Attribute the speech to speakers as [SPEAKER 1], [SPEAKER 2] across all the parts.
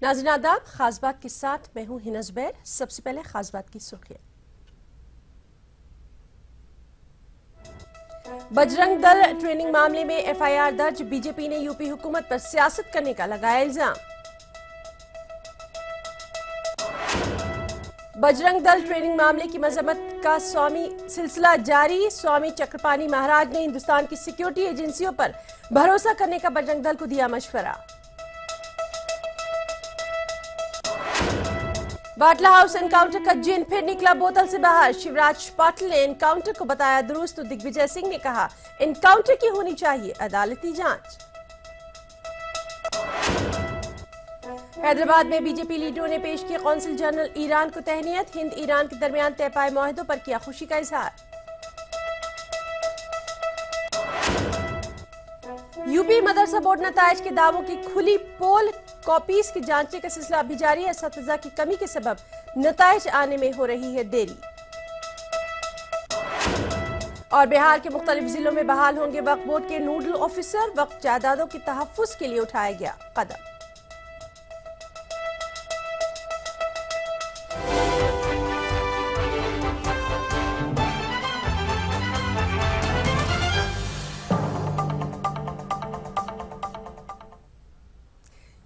[SPEAKER 1] नाज़रीन आदाब, खास बात के साथ मैं हूं हिना ज़ुबैर। सबसे पहले खास बात की सुर्खियां। बजरंग दल ट्रेनिंग मामले में एफआईआर दर्ज, बीजेपी ने यूपी हुकूमत पर सियासत करने का लगाया इल्जाम। बजरंग दल ट्रेनिंग मामले की मजम्मत का सिलसिला जारी, स्वामी चक्रपाणी महाराज ने हिंदुस्तान की सिक्योरिटी एजेंसियों पर भरोसा करने का बजरंग दल को दिया मशवरा। बाटला हाउस एनकाउंटर का जिन फिर निकला बोतल से बाहर, शिवराज पाटिल ने एनकाउंटर को बताया दुरुस्त, तो दिग्विजय सिंह ने कहा एनकाउंटर की होनी चाहिए अदालती जांच। हैदराबाद में बीजेपी लीडरों ने पेश किया कौंसिल जनरल ईरान को तहनीयत, हिंद ईरान के दरमियान तय पाए मुआहदों पर किया खुशी का इजहार। यूपी मदरसा बोर्ड नताइज के दावों की खुली पोल कॉपीज की जांचने का सिलसिला अभी जारी है। असतिज़ा की कमी के सबब नताइज आने में हो रही है देरी। और बिहार के मुख्तलिफ जिलों में बहाल होंगे वक्फ बोर्ड के नोडल ऑफिसर, वक्फ जायदादों के तहफ्फुज के लिए उठाया गया कदम।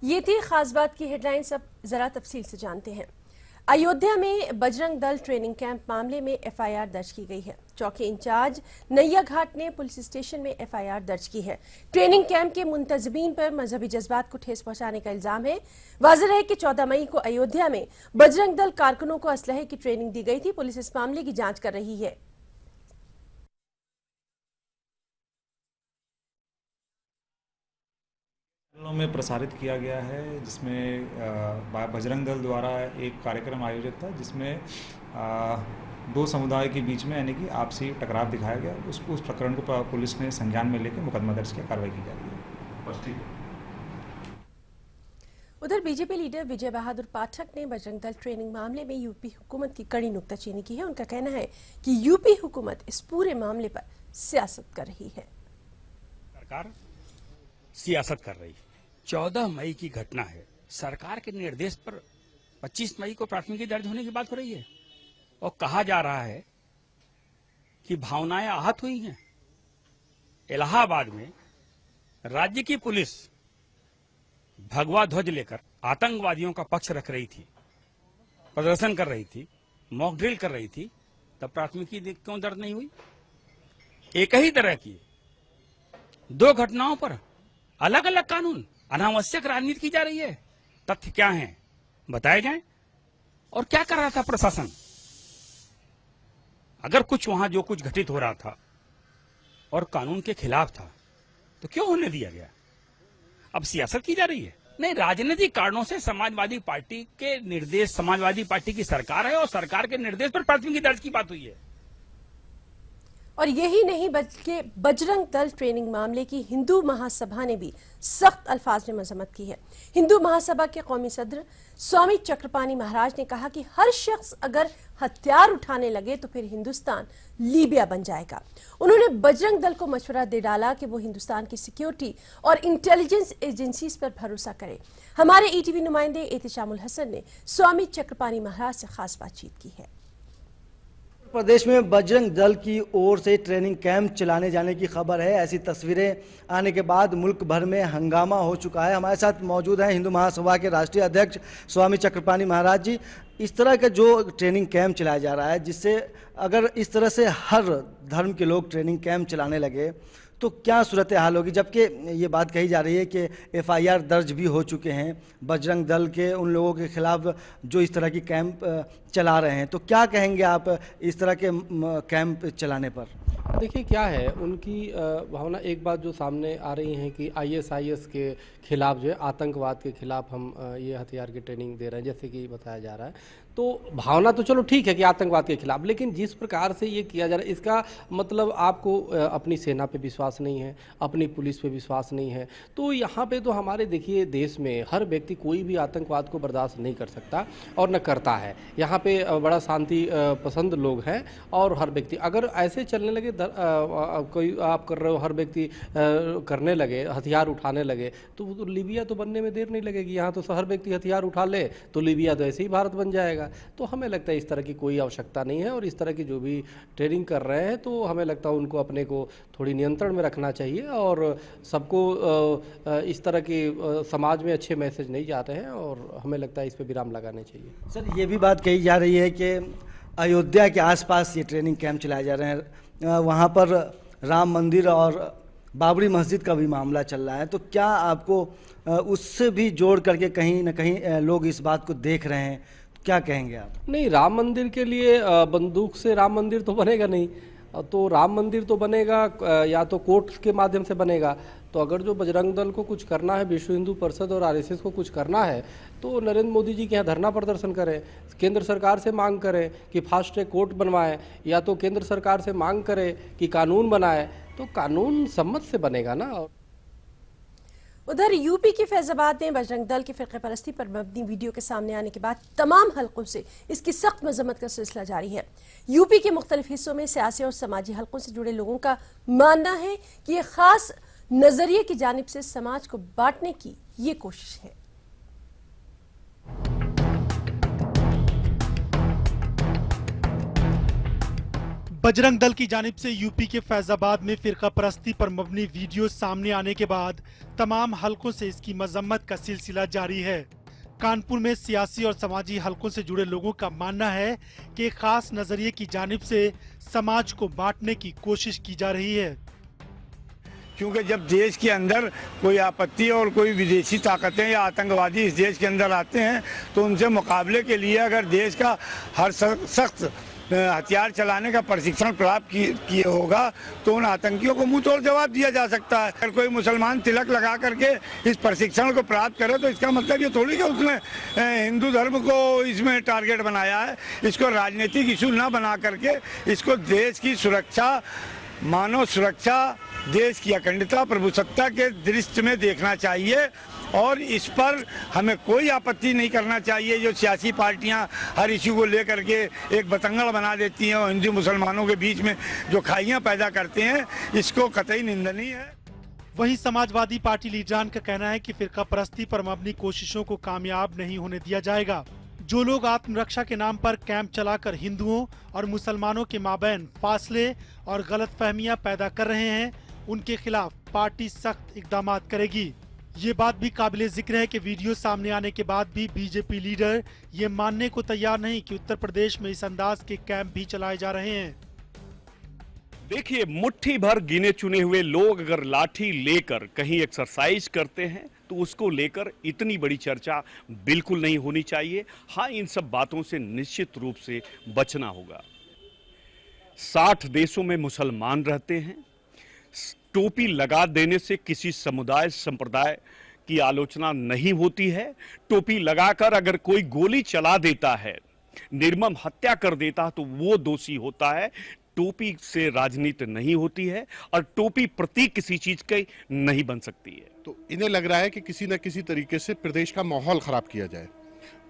[SPEAKER 1] ये थी खास बात की हेडलाइंस। अब जरा तफसील से जानते हैं। अयोध्या में बजरंग दल ट्रेनिंग कैंप मामले में एफआईआर दर्ज की गई है। चौकी इंचार्ज नैया घाट ने पुलिस स्टेशन में एफआईआर दर्ज की है। ट्रेनिंग कैंप के मुंतजमीन पर मजहबी जज्बात को ठेस पहुंचाने का इल्जाम है। वाज़ेह है कि 14 मई को अयोध्या में बजरंग दल कारकुनों को असलहे की ट्रेनिंग दी गई थी। पुलिस इस मामले की जांच कर रही है।
[SPEAKER 2] में प्रसारित किया गया है, जिसमें बजरंग दल द्वारा एक कार्यक्रम आयोजित था, जिसमें दो समुदाय के बीच में यानी कि आपसी टकराव दिखाया गया। उस प्रकरण को पुलिस ने संज्ञान में लेकर मुकदमा दर्ज किया, कार्रवाई की जा रही है।
[SPEAKER 1] उधर बीजेपी लीडर विजय बहादुर पाठक ने बजरंग दल ट्रेनिंग मामले में यूपी हुकूमत की कड़ी नुक्ताचीनी की है। उनका कहना है कि यूपी हुकूमत इस पूरे मामले पर सियासत कर रही है।
[SPEAKER 3] सरकार सियासत कर रही है। 14 मई की घटना है। सरकार के निर्देश पर 25 मई को प्राथमिकी दर्ज होने की बात हो रही है और कहा जा रहा है कि भावनाएं आहत हुई हैं। इलाहाबाद में राज्य की पुलिस भगवा ध्वज लेकर आतंकवादियों का पक्ष रख रही थी, प्रदर्शन कर रही थी, मॉक ड्रिल कर रही थी, तब प्राथमिकी क्यों दर्ज नहीं हुई? एक ही तरह की दो घटनाओं पर अलग अलग कानून, अनावश्यक राजनीति की जा रही है। तथ्य क्या हैं बताए जाएं। और क्या कर रहा था प्रशासन? अगर कुछ वहां जो कुछ घटित हो रहा था और कानून के खिलाफ था तो क्यों होने दिया गया? अब सियासत की जा रही है। नहीं, राजनीतिक कारणों से समाजवादी पार्टी के निर्देश, समाजवादी पार्टी की सरकार है और सरकार के निर्देश पर प्राथमिकी दर्ज की बात हुई है।
[SPEAKER 1] और यही नहीं बल्कि बजरंग दल ट्रेनिंग मामले की हिंदू महासभा ने भी सख्त अल्फाज में मजम्मत की है। हिंदू महासभा के कौमी सदर स्वामी चक्रपाणी महाराज ने कहा कि हर शख्स अगर हथियार उठाने लगे तो फिर हिंदुस्तान लीबिया बन जाएगा। उन्होंने बजरंग दल को मशवरा दे डाला कि वो हिंदुस्तान की सिक्योरिटी और इंटेलिजेंस एजेंसीज पर भरोसा करे। हमारे ईटीवी नुमाइंदे एहतिशामुल हसन ने स्वामी चक्रपाणी महाराज से खास बातचीत की है।
[SPEAKER 4] प्रदेश में बजरंग दल की ओर से ट्रेनिंग कैंप चलाने जाने की खबर है। ऐसी तस्वीरें आने के बाद मुल्क भर में हंगामा हो चुका है। हमारे साथ मौजूद हैं हिंदू महासभा के राष्ट्रीय अध्यक्ष स्वामी चक्रपाणी महाराज जी। इस तरह का जो ट्रेनिंग कैंप चलाया जा रहा है, जिससे अगर इस तरह से हर धर्म के लोग ट्रेनिंग कैंप चलाने लगे तो क्या सूरत हाल होगी? जबकि ये बात कही जा रही है कि एफआईआर दर्ज भी हो चुके हैं बजरंग दल के उन लोगों के खिलाफ जो इस तरह की कैंप चला रहे हैं। तो क्या कहेंगे आप इस तरह के कैंप चलाने पर?
[SPEAKER 5] देखिए क्या है उनकी भावना। एक बात जो सामने आ रही है कि आईएसआईएस के खिलाफ जो है, आतंकवाद के खिलाफ हम ये हथियार की ट्रेनिंग दे रहे हैं, जैसे कि बताया जा रहा है। तो भावना तो चलो ठीक है कि आतंकवाद के खिलाफ, लेकिन जिस प्रकार से ये किया जा रहा है इसका मतलब आपको अपनी सेना पे विश्वास नहीं है, अपनी पुलिस पे विश्वास नहीं है। तो यहाँ पे तो हमारे देखिए देश में हर व्यक्ति कोई भी आतंकवाद को बर्दाश्त नहीं कर सकता और न करता है। यहाँ पे बड़ा शांति पसंद लोग हैं और हर व्यक्ति अगर ऐसे चलने लगे कोई आप कर रहे हो, हर व्यक्ति करने लगे, हथियार उठाने लगे, तो लीबिया तो बनने में देर नहीं लगेगी। यहाँ तो हर व्यक्ति हथियार उठा ले तो लीबिया तो ऐसे ही भारत बन जाएगा। तो हमें लगता है इस तरह की कोई आवश्यकता नहीं है और इस तरह की जो भी ट्रेनिंग कर रहे हैं तो हमें लगता है उनको अपने को थोड़ी नियंत्रण में रखना चाहिए और सबको इस तरह के समाज में अच्छे मैसेज नहीं जाते हैं और हमें लगता है इस पर विराम लगाने चाहिए।
[SPEAKER 4] सर, ये भी बात कही जा रही है कि अयोध्या के आसपास ये ट्रेनिंग कैंप चलाए जा रहे हैं, वहाँ पर राम मंदिर और बाबरी मस्जिद का भी मामला चल रहा है, तो क्या आपको उससे भी जोड़ करके कहीं ना कहीं लोग इस बात को देख रहे हैं, तो क्या कहेंगे आप?
[SPEAKER 5] नहीं, राम मंदिर के लिए बंदूक से राम मंदिर तो बनेगा नहीं, तो राम मंदिर तो बनेगा या तो कोर्ट के माध्यम से बनेगा। तो अगर जो बजरंग दल को कुछ करना है, विश्व हिंदू परिषद और आरएसएस को कुछ करना है तो नरेंद्र मोदी जी के यहाँ धरना प्रदर्शन करें, केंद्र सरकार से मांग करें कि फास्ट ट्रैक कोर्ट बनवाएं, या तो केंद्र सरकार से मांग करें कि कानून बनाए, तो कानून सम्मत से बनेगा ना।
[SPEAKER 1] उधर यूपी के फैजाबाद में बजरंग दल की फिरक़े परस्ती पर मबनी वीडियो के सामने आने के बाद तमाम हलकों से इसकी सख्त मजम्मत का सिलसिला जारी है। यूपी के मुख्तलिफ हिस्सों में सियासी और समाजी हलकों से जुड़े लोगों का मानना है कि ये खास नजरिए की जानिब से समाज को बांटने की ये कोशिश है।
[SPEAKER 6] बजरंग दल की जानिब से यूपी के फैजाबाद में फिरका परस्ती पर मबनी वीडियो सामने आने के बाद तमाम हलकों से इसकी मजम्मत का सिलसिला जारी है। कानपुर में सियासी और समाजी हलकों से जुड़े लोगों का मानना है कि एक खास नजरिए की जानिब से समाज को बांटने की कोशिश की जा रही है,
[SPEAKER 7] क्योंकि जब देश के अंदर कोई आपत्ति और कोई विदेशी ताकतें या आतंकवादी इस देश के अंदर आते हैं तो उनसे मुकाबले के लिए अगर देश का हर सख्त हथियार चलाने का प्रशिक्षण प्राप्त किए होगा तो उन आतंकियों को मुंह तोड़ जवाब दिया जा सकता है। अगर कोई मुसलमान तिलक लगा करके इस प्रशिक्षण को प्राप्त करे तो इसका मतलब ये थोड़ी कि उसने हिंदू धर्म को इसमें टारगेट बनाया है। इसको राजनीतिक इशू ना बना करके इसको देश की सुरक्षा, मानव सुरक्षा, देश की अखंडता, प्रभुसत्ता के दृष्टि में देखना चाहिए और इस पर हमें कोई आपत्ति नहीं करना चाहिए। जो सियासी पार्टियां हर इशू को लेकर के एक बतंगड़ बना देती हैं और हिंदू मुसलमानों के बीच में जो खाइयां पैदा करते हैं, इसको कतई निंदनीय है।
[SPEAKER 6] वहीं समाजवादी पार्टी लीडरान का कहना है कि फिरका परस्ती पर मबनी कोशिशों को कामयाब नहीं होने दिया जाएगा। जो लोग आत्मरक्षा के नाम पर कैंप चलाकर हिंदुओं और मुसलमानों के माबैन फासले और गलतफहमियां पैदा कर रहे हैं, उनके खिलाफ पार्टी सख्त इकदाम करेगी। ये बात भी काबिले जिक्र है कि वीडियो सामने आने के बाद भी बीजेपी लीडर ये मानने को तैयार नहीं कि उत्तर प्रदेश में इस अंदाज के कैंप भी चलाए जा रहे हैं।
[SPEAKER 8] देखिए, मुट्ठी भर गिने चुने हुए लोग अगर लाठी लेकर कहीं एक्सरसाइज करते हैं तो उसको लेकर इतनी बड़ी चर्चा बिल्कुल नहीं होनी चाहिए। हाँ, इन सब बातों से निश्चित रूप से बचना होगा। 60 देशों में मुसलमान रहते हैं। टोपी लगा देने से किसी समुदाय संप्रदाय की आलोचना नहीं होती है। टोपी लगाकर अगर कोई गोली चला देता है, निर्मम हत्या कर देता है तो वो दोषी होता है। टोपी से राजनीति नहीं होती है और टोपी प्रतीक किसी चीज की नहीं बन सकती है।
[SPEAKER 9] तो इन्हें लग रहा है कि किसी न किसी तरीके से प्रदेश का माहौल खराब किया जाए।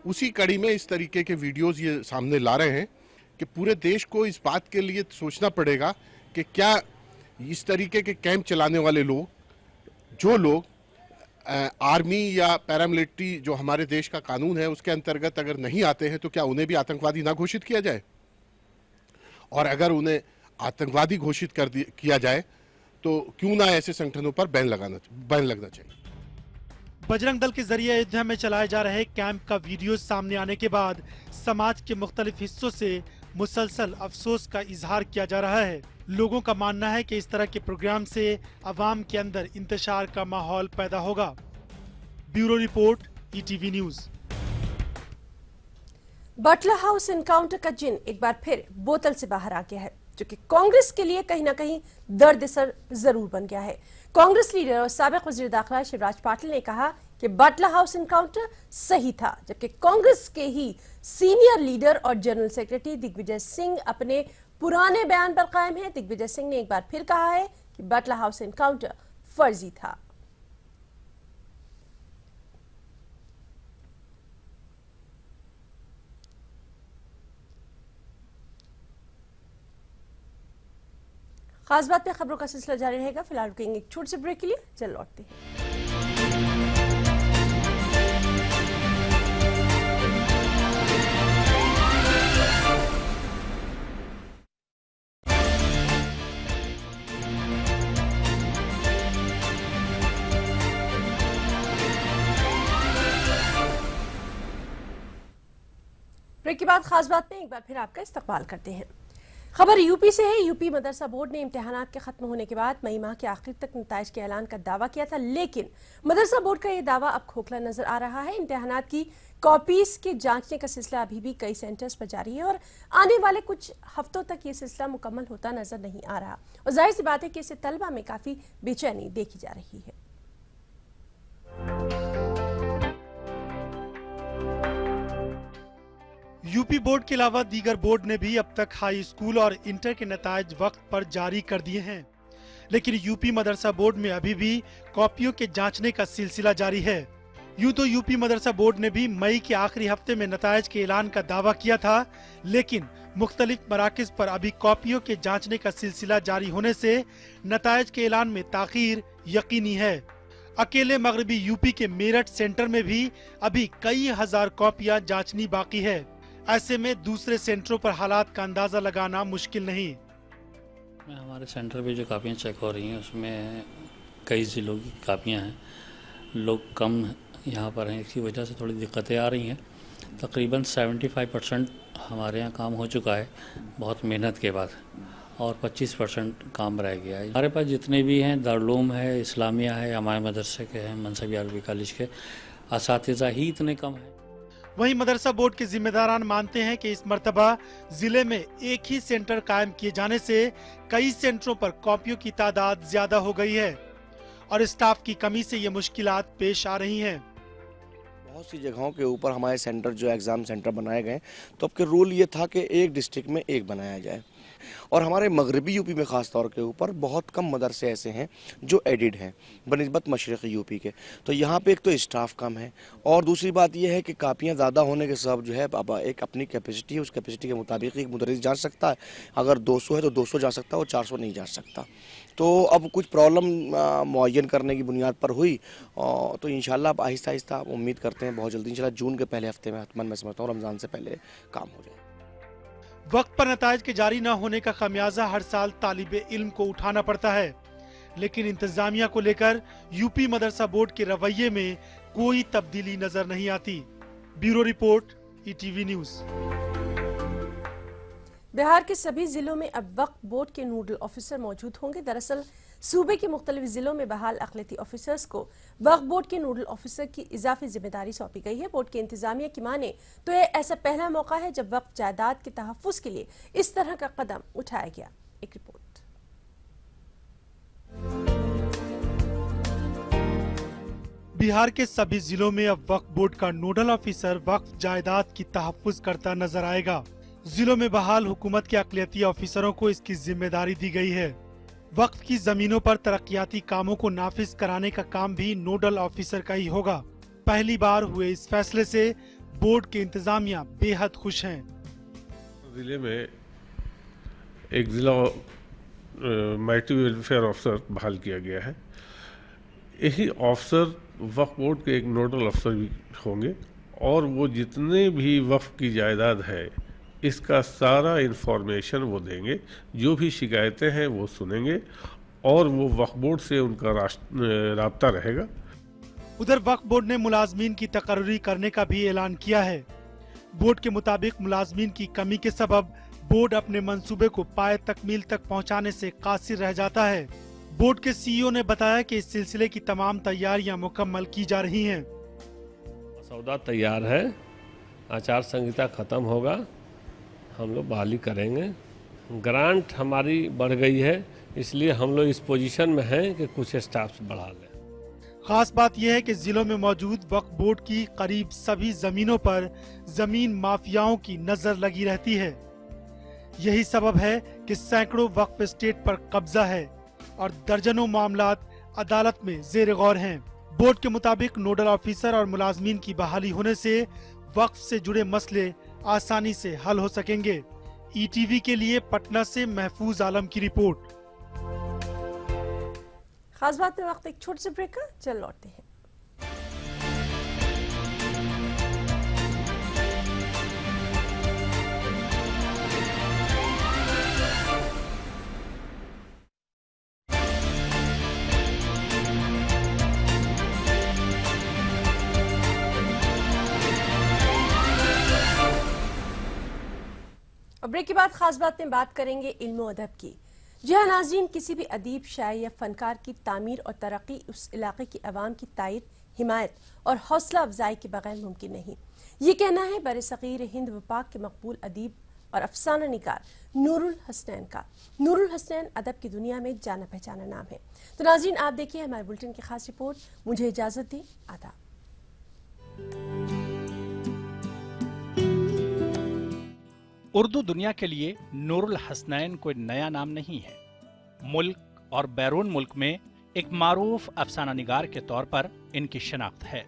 [SPEAKER 9] उसी कड़ी में इस तरीके के वीडियोस ये सामने ला रहे हैं कि पूरे देश को इस बात के लिए सोचना पड़ेगा कि क्या इस तरीके के कैंप चलाने वाले लोग, जो लोग आर्मी या पैरामिलिट्री जो हमारे देश का कानून है उसके अंतर्गत अगर नहीं आते हैं तो क्या उन्हें भी आतंकवादी ना घोषित किया जाए? और अगर उन्हें आतंकवादी घोषित किया जाए तो क्यों ना ऐसे संगठनों पर बैन लगना चाहिए।
[SPEAKER 6] बजरंग दल के जरिए अयोध्या में चलाए जा रहे कैंप का वीडियो सामने आने के बाद समाज के मुख्तलिफ हिस्सों से मुसलसल अफसोस का इजहार किया जा रहा है। लोगों का मानना है कि इस तरह के प्रोग्राम से अवाम के अंदर इंतशार का माहौल पैदा होगा। Bureau report, ETV news.
[SPEAKER 1] Batla house encounter का जिन एक बार फिर बोतल से बाहर आ गया है। जो कि कांग्रेस के लिए कहीं ना कहीं दर्द-ए-सर जरूर बन गया है। कांग्रेस लीडर और साबिक वजीर दाखिला शिवराज पाटिल ने कहा कि बाटला हाउस एनकाउंटर सही था, जबकि कांग्रेस के ही सीनियर लीडर और जनरल सेक्रेटरी दिग्विजय सिंह अपने पुराने बयान पर कायम है। दिग्विजय सिंह ने एक बार फिर कहा है कि बाटला हाउस एनकाउंटर फर्जी था। खास बात पे खबरों का सिलसिला जारी रहेगा। फिलहाल रुकेंगे एक छोटे से ब्रेक के लिए, चल लौटते हैं। ब्रेक के बाद खास बात में एक बार फिर आपका इस्तकबाल करते हैं। खबर यूपी से है। यूपी मदरसा बोर्ड ने इम्तिहानात के खत्म होने के बाद मई माह के आखिर तक नताइज के ऐलान का दावा किया था, लेकिन मदरसा बोर्ड का यह दावा अब खोखला नजर आ रहा है। इम्तिहानात की कॉपीज के जांचने का सिलसिला अभी भी कई सेंटर्स पर जारी है और आने वाले कुछ हफ्तों तक ये सिलसिला मुकम्मल होता नजर नहीं आ रहा और जाहिर सी बात है कि इससे तलबा में काफी बेचैनी देखी जा रही है।
[SPEAKER 6] यूपी बोर्ड के अलावा दीगर बोर्ड ने भी अब तक हाई स्कूल और इंटर के नतायज वक्त पर जारी कर दिए हैं, लेकिन यूपी मदरसा बोर्ड में अभी भी कॉपियों के जांचने का सिलसिला जारी है। यूं तो यूपी मदरसा बोर्ड ने भी मई के आखिरी हफ्ते में नतायज के ऐलान का दावा किया था, लेकिन मुख्तलिफ मराकिज पर अभी कॉपियों के जांचने का सिलसिला जारी होने से नतायज के ऐलान में ताखीर यकीनी है। अकेले मगरबी यूपी के मेरठ सेंटर में भी अभी कई हजार कॉपियां जांचनी बाकी है। ऐसे में दूसरे सेंटरों पर हालात का अंदाजा लगाना मुश्किल नहीं।
[SPEAKER 10] हमारे सेंटर पे जो कापियाँ चेक हो रही हैं उसमें कई जिलों की कापियाँ हैं, लोग कम यहाँ पर हैं, इसकी वजह से थोड़ी दिक्कतें आ रही हैं। तकरीबन 75% हमारे यहाँ काम हो चुका है बहुत मेहनत के बाद, और 25% काम रह गया है। हमारे पास जितने भी हैं, दारुल है, इस्लामिया है, हमारे मदरसे के हैं, मनसबी अरबी कॉलेज के असातिज़ा ही इतने कम हैं।
[SPEAKER 6] वहीं मदरसा बोर्ड के जिम्मेदारान मानते हैं कि इस मर्तबा जिले में एक ही सेंटर कायम किए जाने से कई सेंटरों पर कॉपियों की तादाद ज्यादा हो गई है और स्टाफ की कमी से ये मुश्किलात पेश आ रही हैं।
[SPEAKER 11] बहुत सी जगहों के ऊपर हमारे सेंटर जो एग्ज़ाम सेंटर बनाए गए, तो अब के रूल ये था कि एक डिस्ट्रिक्ट में एक बनाया जाए, और हमारे मगरबी यूपी में ख़ास तौर के ऊपर बहुत कम मदरसे ऐसे हैं जो एडिड हैं बनिस्बत मशरक़ी यूपी के। तो यहाँ पे एक तो स्टाफ कम है, और दूसरी बात यह है कि कापियाँ ज़्यादा होने के सबब जो है अब एक अपनी कैपेसिटी है, उस कैपेसिटी के मुताबिक एक मुदर्रिस जा सकता है। अगर 200 है तो 200 जा सकता है और 400 नहीं जा सकता। तो अब कुछ प्रॉब्लम मुअय्यन करने की बुनियाद पर हुई, तो इंशाल्लाह अब आहिस्ता आहिस्ता उम्मीद करते हैं बहुत जल्दी इंशाल्लाह जून के पहले हफ्ते में हतमन मैं समझता हूँ रमज़ान से पहले काम हो जाए।
[SPEAKER 6] वक्त पर नतायज के जारी न होने का खमियाजा हर साल तालिबे इल्म को उठाना पड़ता है, लेकिन इंतजामिया को लेकर यूपी मदरसा बोर्ड के रवैये में कोई तब्दीली नजर नहीं आती। Bureau report, ETV news.
[SPEAKER 1] Bihar के सभी जिलों में अब वक्फ बोर्ड के नोडल ऑफिसर मौजूद होंगे। दरअसल सूबे के मुख्तलिफ जिलों में बहाल अक़लियती ऑफिसर्स को वक्फ बोर्ड के नोडल ऑफिसर की इजाफी जिम्मेदारी सौंपी गई है। बोर्ड के इंतजामिया की माने तो यह ऐसा पहला मौका है जब वक्फ जायदाद के तहफ़्फ़ुज़ के लिए इस तरह का कदम उठाया गया। एक रिपोर्ट।
[SPEAKER 6] बिहार के सभी जिलों में अब वक्फ बोर्ड का नोडल ऑफिसर वक्फ जायदाद की तहफ़्फ़ुज़ करता नजर आएगा। जिलों में बहाल हुकूमत के अक़लियती ऑफिसरों को इसकी जिम्मेदारी दी गई है। वक्फ की जमीनों पर तरक्याती कामों को नाफिज कराने का काम भी नोडल ऑफिसर का ही होगा। पहली बार हुए इस फैसले से बोर्ड के इंतजामिया बेहद खुश हैं।
[SPEAKER 12] जिले में एक जिला माइटी वेलफेयर ऑफिसर बहाल किया गया है। यही ऑफिसर वक्फ बोर्ड के एक नोडल ऑफिसर भी होंगे, और वो जितने भी वक्फ की जायदाद है इसका सारा इंफॉर्मेशन वो देंगे, जो भी शिकायतें हैं वो सुनेंगे, और वो वक्फ बोर्ड से उनका राब्ता रहेगा।
[SPEAKER 6] उधर वक्फ बोर्ड ने मुलाजमीन की तकर्री करने का भी ऐलान किया है। बोर्ड के मुताबिक मुलाजमीन की कमी के सबब बोर्ड अपने मंसूबे को पाए तकमील तक पहुंचाने से कासिर रह जाता है। बोर्ड के सीईओ ने बताया कि इस सिलसिले की तमाम तैयारियां मुकम्मल की जा रही हैं।
[SPEAKER 13] सौदा तैयार है, आचार संहिता खत्म होगा, हम लोग बहाली करेंगे
[SPEAKER 12] ग्रांट हमारी बढ़ गई है, इसलिए हम लोग इस पोजीशन में हैं कि कुछ स्टाफ बढ़ा लें।
[SPEAKER 6] खास बात यह है कि जिलों में मौजूद वक्फ बोर्ड की करीब सभी जमीनों पर जमीन माफियाओं की नजर लगी रहती है। यही सबब है कि सैकड़ों वक्फ एस्टेट पर कब्जा है और दर्जनों मामलात अदालत में जेर गौर हैं। बोर्ड के मुताबिक नोडल ऑफिसर और मुलाजमीन की बहाली होने से वक्फ से जुड़े मसले आसानी से हल हो सकेंगे। ईटीवी के लिए पटना से महफूज आलम की रिपोर्ट।
[SPEAKER 1] खास बात में वक्त एक छोटे से ब्रेक का, चल लौटते हैं। और ब्रेक के बाद खास बात में बात करेंगे इल्म और अदब की। जी हाँ नाज़रीन, किसी भी अदीब, शायर या फनकार की तामीर और तरक्की उस इलाके की आवाम की तायद, हिमायत और हौसला अफजाई के बगैर मुमकिन नहीं। ये कहना है बरसग़ीर हिंद व पाक के मकबूल अदीब और अफसाना निगार नूरुल हसनैन का। नूरुल हसनैन अदब की दुनिया में जाना पहचाना नाम है। तो नाज़रीन, आप देखिए हमारे बुलेटिन की खास रिपोर्ट। मुझे इजाज़त दी, आदाब।
[SPEAKER 14] उर्दू दुनिया के लिए नूरुल हसनैन कोई नया नाम नहीं है। मुल्क और बैरून मुल्क में एक मारूफ अफसाना निगार के तौर पर इनकी शनाख्त है।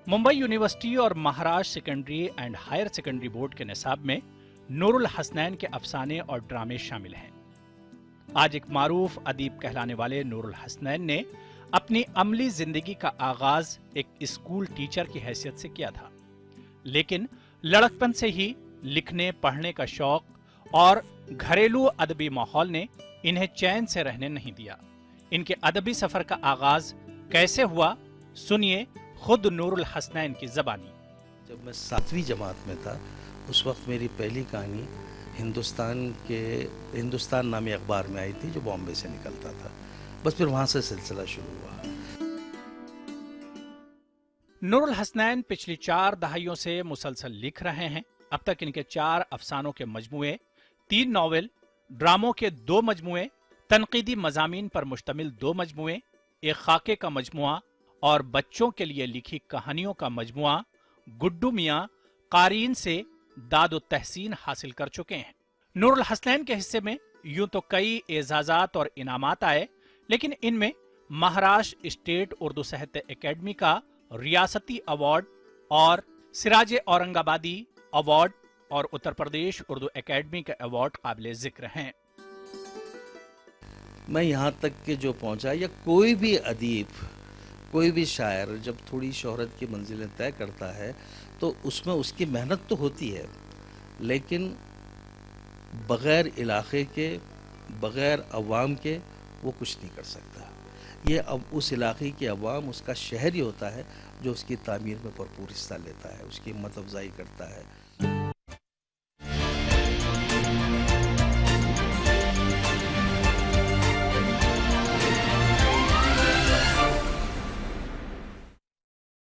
[SPEAKER 14] मुंबई यूनिवर्सिटी और Maharashtra secondary and higher secondary board के निसाब में नूरुल हसनैन के अफसाने और ड्रामे शामिल हैं। आज एक मारूफ अदीब कहलाने वाले नूरुल हसनैन ने अपनी अमली जिंदगी का आगाज एक स्कूल टीचर की हैसियत से किया था, लेकिन लड़कपन से ही लिखने पढ़ने का शौक और घरेलू अदबी माहौल ने इन्हें चैन से रहने नहीं दिया। इनके अदबी सफर का आगाज कैसे हुआ, सुनिए खुद नूरुल हसनैन की जबानी।
[SPEAKER 15] जब मैं 7वीं जमात में था, उस वक्त मेरी पहली कहानी हिंदुस्तान नामी अखबार में आई थी, जो बॉम्बे से निकलता था। बस फिर वहां से सिलसिला शुरू हुआ।
[SPEAKER 14] नूरुल हसनैन पिछली 4 दहाइयों से मुसलसल लिख रहे हैं। अब तक इनके 4 अफसानों के मजमुए, 3 नॉवेल, ड्रामों के 2 मजमुए, तनकीदी मजामीन पर मुश्तमिल 2 मजमुए, एक खाके का मजमुआ और बच्चों के लिए लिखी कहानियों का मजमुआ गुड्डू मियां कारीन से दादो तहसीन हासिल कर चुके हैं। नूरुल हसनैन के हिस्से में यूं तो कई एजाजात और इनामात आए, लेकिन इनमें महाराष्ट्र स्टेट उर्दू साहित्य एकेडमी का रियासती अवार्ड और सिराज औरंगाबादी अवार्ड और उत्तर प्रदेश उर्दू एकेडमी के अवार्ड काबिल जिक्र हैं।
[SPEAKER 15] मैं यहाँ तक के जो पहुँचा, या कोई भी अदीब, कोई भी शायर जब थोड़ी शोहरत की मंजिलें तय करता है तो उसमें उसकी मेहनत तो होती है, लेकिन बग़ैर इलाके के, बग़ैर अवाम के वो कुछ नहीं कर सकता। ये अब उस इलाके की अवाम, उसका शहर ही होता है जो उसकी तामीर में भरपूर हिस्सा लेता है, उसकी हिम्मत अफजाई करता है।